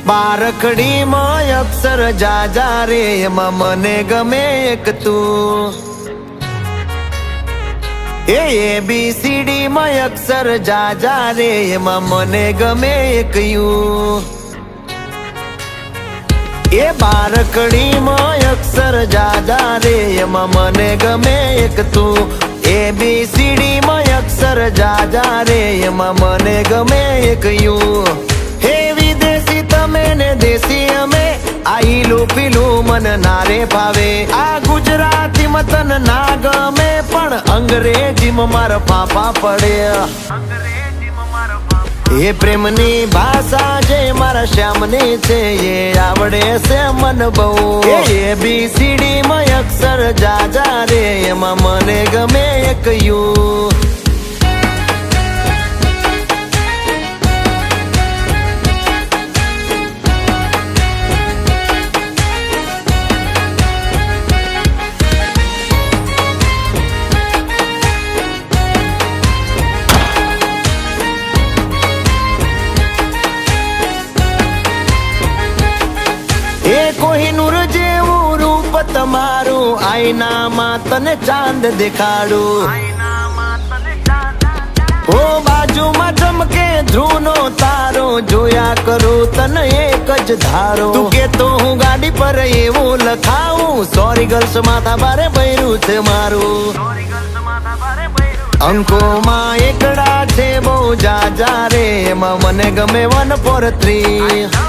બારખડીમાં અક્ષર જાજા રે એમાં મને ગમે એક તું ABCD માં અક્ષર જાજા રે એમાં મને ગમે એક યુ બારખડીમાં અક્ષર જાજા રે એમાં મને ગમે એક તું ABCD માં અક્ષર જાજા રે એમાં મને ગમે એક યુ હે વિદેશી તમે ને દેશી અમે આઈલું પીલું મન નારે ભાવે આ ગુજરાતી મતન ના ગમે પણ અંગ્રેજીમાં મારા પાપા પડે એ પ્રેમની ભાષા જે મારા શ્યામની છે એ આવડે છે મન બહુ ABCD માં અક્ષર જાજા રે એમાં મને ગમે એક યુ કોહિનૂર જેવું રૂપ તમારું આઈનામાં તને ચાંદ દેખાડું ઓ બાજુમાં ચમકે ધ્રુવનો તારો જોયા કરું તને એક જ ધારો તું કે તો હું ગાડી પર એવું લખાવું સોરી ગર્લ્સ માથા બારે ભર્યું છે મારું અંકોમાં એકડા છે બહુ જાજા રે એમાં મને ગમે 143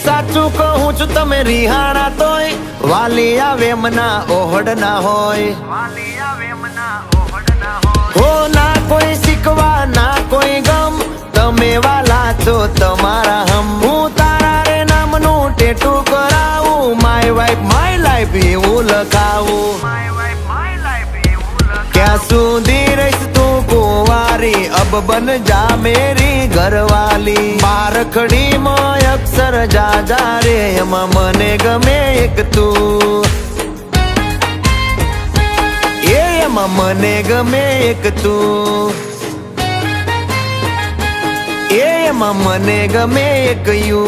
સાચું કહું છું તમે રિહાણા તોય વાલી આવે મના ઓહડ ના હોય હો ના કોઈ શીખવા ના કોઈ ગમ તમે વાલા છો તમારા હમ હું તારા રે નામનું ટેટુ કરાવું માય વાઇફ માય લાઈફ એવું લખાવું ક્યાં સુધી રહીશ તું કુંવારી અબ બન જા મેરી ઘરવાલી બારખડીમાં અક્ષર જાજા રે એમાં મને ગમે એક તું એમાં મને ગમે એક તું એમાં મને ગમે એક યુ